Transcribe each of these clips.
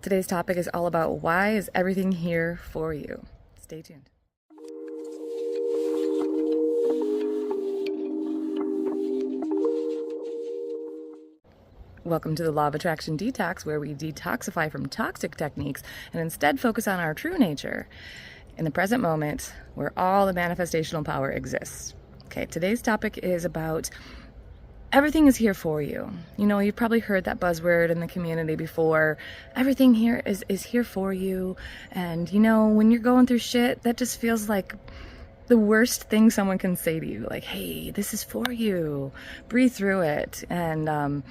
Today's topic is all about why is everything here for you. Stay tuned. Welcome to the Law of Attraction Detox, where we detoxify from toxic techniques and instead focus on our true nature in the present moment where all the manifestational power exists. Okay, today's topic is about everything is here for you. You know, you've probably heard that buzzword in the community before. Everything here is here for you. And you know, when you're going through shit, that just feels like the worst thing someone can say to you. Like, hey, this is for you. Breathe through it. And I'm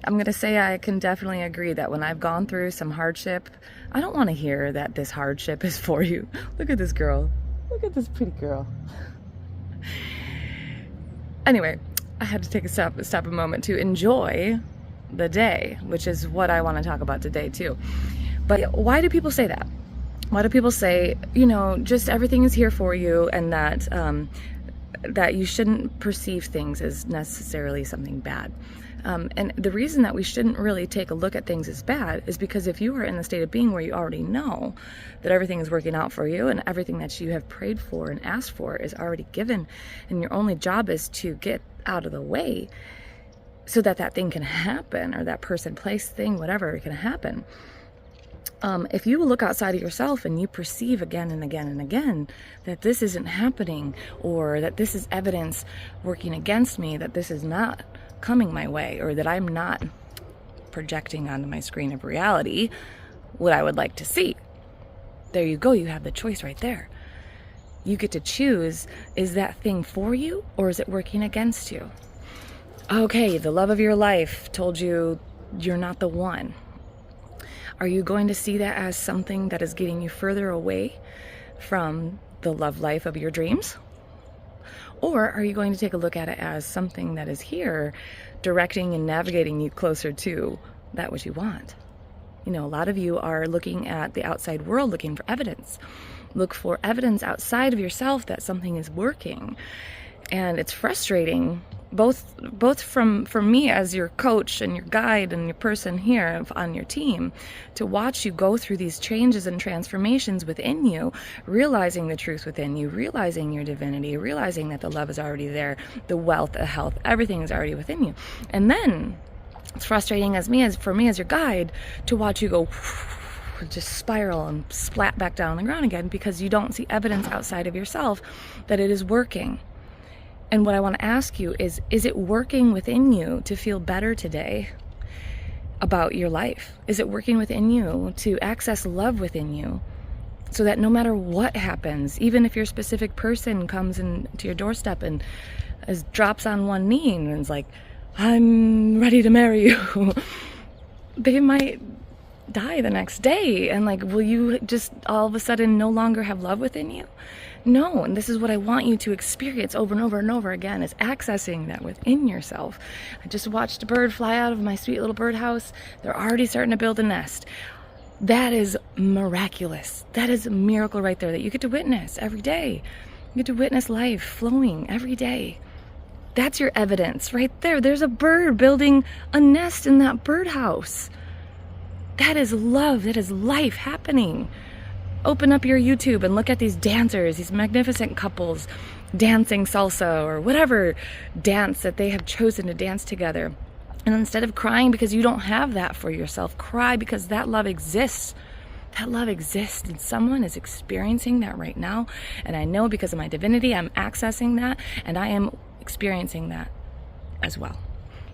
going to say I can definitely agree that when I've gone through some hardship, I don't want to hear that this hardship is for you. Look at this girl. Look at this pretty girl. Anyway, I had to take a stop a moment to enjoy the day, which is what I want to talk about today too. But why do people say that? Why do people say, you know, just everything is here for you, and that that you shouldn't perceive things as necessarily something bad? And the reason that we shouldn't really take a look at things as bad is because if you are in the state of being where you already know that everything is working out for you and everything that you have prayed for and asked for is already given, and your only job is to get out of the way so that that thing can happen, or that person, place, thing, whatever can happen. If you look outside of yourself and you perceive again and again and again that this isn't happening, or that this is evidence working against me, that this is not coming my way, or that I'm not projecting onto my screen of reality what I would like to see, there you go. You have the choice right there. You get to choose, is that thing for you or is it working against you? Okay, the love of your life told you you're not the one. Are you going to see that as something that is getting you further away from the love life of your dreams? Or are you going to take a look at it as something that is here, directing and navigating you closer to that which you want? You know, a lot of you are looking at the outside world, looking for evidence. Look for evidence outside of yourself that something is working. And it's frustrating, both from me as your coach and your guide and your person here on your team, to watch you go through these changes and transformations within you, realizing the truth within you, realizing your divinity, realizing that the love is already there, the wealth, the health, everything is already within you. And then it's frustrating for me as your guide to watch you go just spiral and splat back down on the ground again, because you don't see evidence outside of yourself that it is working. And what I want to ask you is it working within you to feel better today about your life? Is it working within you to access love within you, so that no matter what happens, even if your specific person comes into your doorstep and drops on one knee and is like, I'm ready to marry you, they might die the next day, and like, will you just all of a sudden no longer have love within you? No. And this is what I want you to experience over and over and over again, is accessing that within yourself. I just watched a bird fly out of my sweet little birdhouse. They're already starting to build a nest. That is miraculous. That is a miracle right there that you get to witness every day. You get to witness life flowing every day. That's your evidence right there. There's a bird building a nest in that birdhouse. That is love. That is life happening. Open up your YouTube and look at these dancers, these magnificent couples dancing salsa or whatever dance that they have chosen to dance together. And instead of crying because you don't have that for yourself, cry because that love exists. That love exists, and someone is experiencing that right now. And I know because of my divinity, I'm accessing that, and I am experiencing that as well.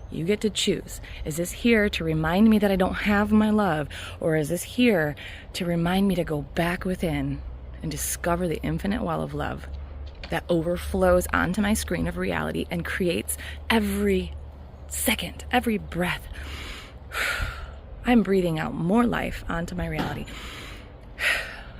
You get to choose. Is this here to remind me that I don't have my love? Or is this here to remind me to go back within and discover the infinite well of love that overflows onto my screen of reality and creates every second, every breath? I'm breathing out more life onto my reality.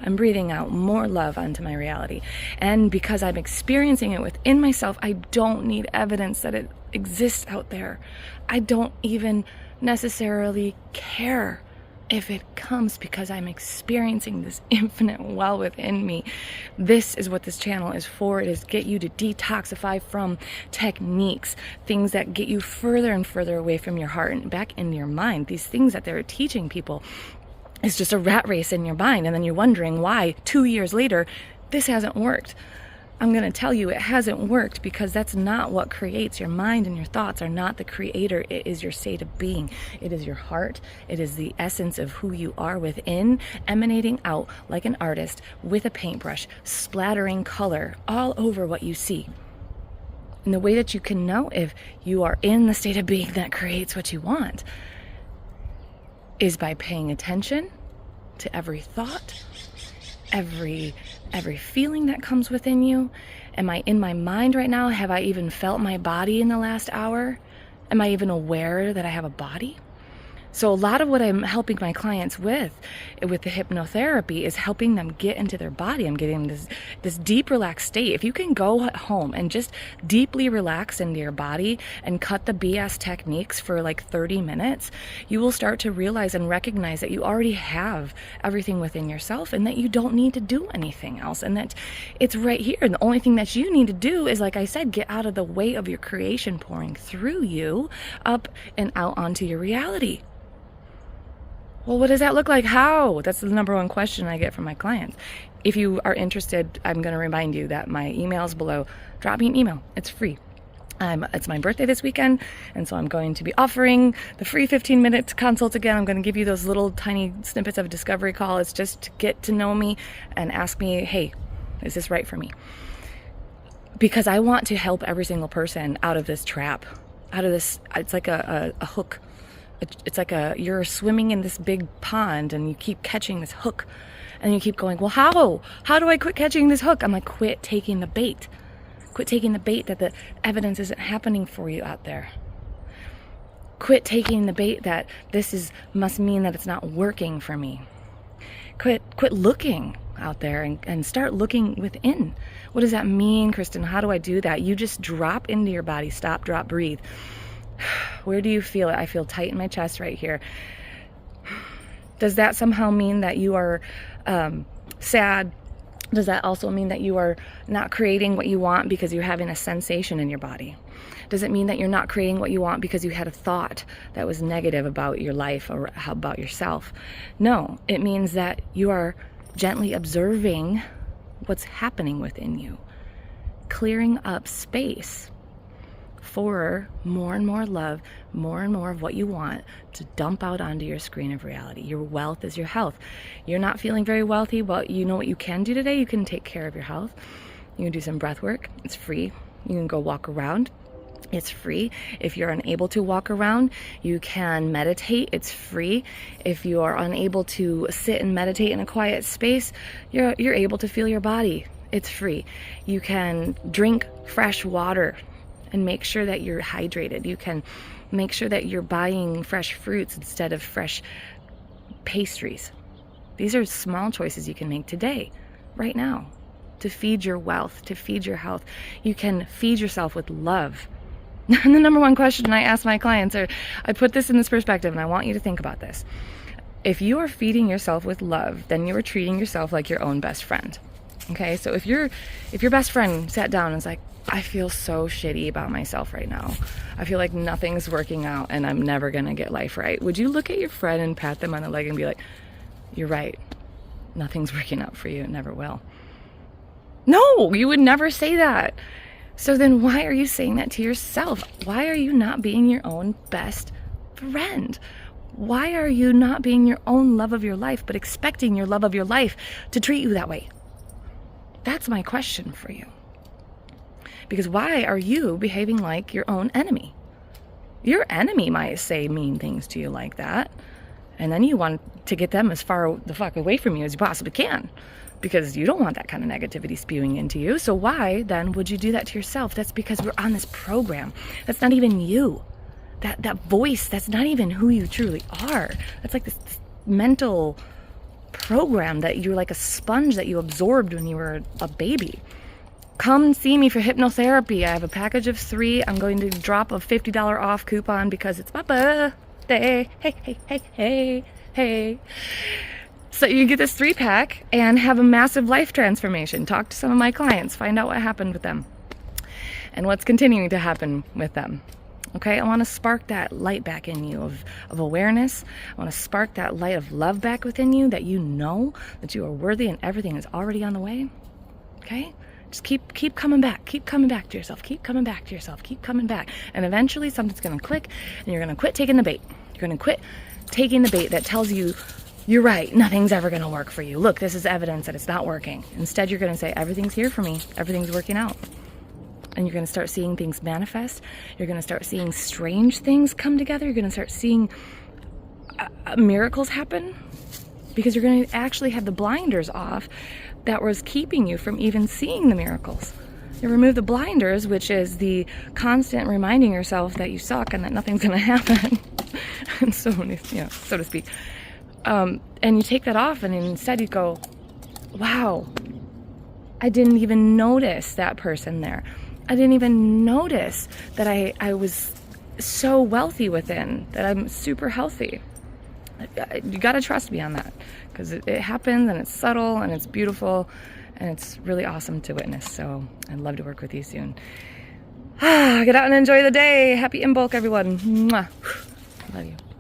I'm breathing out more love onto my reality. And because I'm experiencing it within myself, I don't need evidence that it exists out there. I don't even necessarily care if it comes, because I'm experiencing this infinite well within me. This is what this channel is for. It is get you to detoxify from techniques, things that get you further and further away from your heart and back into your mind. These things that they're teaching people It's just a rat race in your mind. And then you're wondering why 2 years later, this hasn't worked. I'm going to tell you it hasn't worked because that's not what creates. Your mind and your thoughts are not the creator. It is your state of being. It is your heart. It is the essence of who you are within, emanating out like an artist with a paintbrush, splattering color all over what you see. And the way that you can know if you are in the state of being that creates what you want is by paying attention to every thought, every feeling that comes within you. Am I in my mind right now? Have I even felt my body in the last hour? Am I even aware that I have a body? So a lot of what I'm helping my clients with the hypnotherapy is helping them get into their body. I'm getting this deep relaxed state. If you can go home and just deeply relax into your body and cut the BS techniques for like 30 minutes, you will start to realize and recognize that you already have everything within yourself and that you don't need to do anything else, and that it's right here. And the only thing that you need to do is, like I said, get out of the way of your creation pouring through you up and out onto your reality. Well, what does that look like? How? That's the number one question I get from my clients. If you are interested, I'm going to remind you that my email is below. Drop me an email. It's free. It's my birthday this weekend, and so I'm going to be offering the free 15-minute consult again. I'm going to give you those little tiny snippets of a discovery call. It's just to get to know me and ask me, hey, is this right for me? Because I want to help every single person out of this trap, out of this. It's like a hook. It's like you're swimming in this big pond and you keep catching this hook and you keep going, well, how do I quit catching this hook? I'm like, quit taking the bait. Quit taking the bait that the evidence isn't happening for you out there. Quit taking the bait that must mean that it's not working for me. Quit looking out there and start looking within. What does that mean, Kristen? How do I do that? You just drop into your body. Stop, drop, breathe. Where do you feel it? I feel tight in my chest right here. Does that somehow mean that you are sad? Does that also mean that you are not creating what you want because you're having a sensation in your body? Does it mean that you're not creating what you want because you had a thought that was negative about your life or about yourself? No, it means that you are gently observing what's happening within you, clearing up space for more and more love, more and more of what you want to dump out onto your screen of reality. Your wealth is your health. You're not feeling very wealthy. Well, you know what you can do today? You can take care of your health. You can do some breath work. It's free. You can go walk around. It's free. If you're unable to walk around, you can meditate. It's free. If you are unable to sit and meditate in a quiet space, you're able to feel your body. It's free. You can drink fresh water and make sure that you're hydrated. You can make sure that you're buying fresh fruits instead of fresh pastries. These are small choices you can make today, right now, to feed your wealth, to feed your health. You can feed yourself with love. And the number one question I ask my clients, I put this in this perspective, and I want you to think about this. If you are feeding yourself with love, then you are treating yourself like your own best friend. Okay, so if your best friend sat down and was like, I feel so shitty about myself right now. I feel like nothing's working out and I'm never gonna get life right. Would you look at your friend and pat them on the leg and be like, you're right, nothing's working out for you, it never will? No, you would never say that. So then why are you saying that to yourself? Why are you not being your own best friend? Why are you not being your own love of your life, but expecting your love of your life to treat you that way? That's my question for you. Because why are you behaving like your own enemy? Your enemy might say mean things to you like that, and then you want to get them as far the fuck away from you as you possibly can, because you don't want that kind of negativity spewing into you. So why then would you do that to yourself? That's because we're on this program. That's not even you. That voice, that's not even who you truly are. That's like this mental program that you're like a sponge that you absorbed when you were a baby. Come see me for hypnotherapy. I have a package of 3. I'm going to drop a $50 off coupon because it's my birthday. Hey. So you can get this 3-pack and have a massive life transformation. Talk to some of my clients. Find out what happened with them and what's continuing to happen with them. Okay, I want to spark that light back in you of awareness. I want to spark that light of love back within you, that you know that you are worthy and everything is already on the way. Okay? Just keep coming back. Keep coming back to yourself. Keep coming back to yourself. Keep coming back. And eventually something's going to click and you're going to quit taking the bait. You're going to quit taking the bait that tells you, you're right, nothing's ever going to work for you. Look, this is evidence that it's not working. Instead, you're going to say, everything's here for me. Everything's working out. And you're going to start seeing things manifest. You're going to start seeing strange things come together. You're going to start seeing miracles happen, because you're going to actually have the blinders off that was keeping you from even seeing the miracles. You remove the blinders, which is the constant reminding yourself that you suck and that nothing's going to happen, and so to speak. And you take that off, and instead you go, wow, I didn't even notice that person there. I didn't even notice that I was so wealthy within, that I'm super healthy. You got to trust me on that, because it happens, and it's subtle, and it's beautiful, and it's really awesome to witness. So I'd love to work with you soon. Get out and enjoy the day. Happy in bulk, everyone. Mwah. Love you.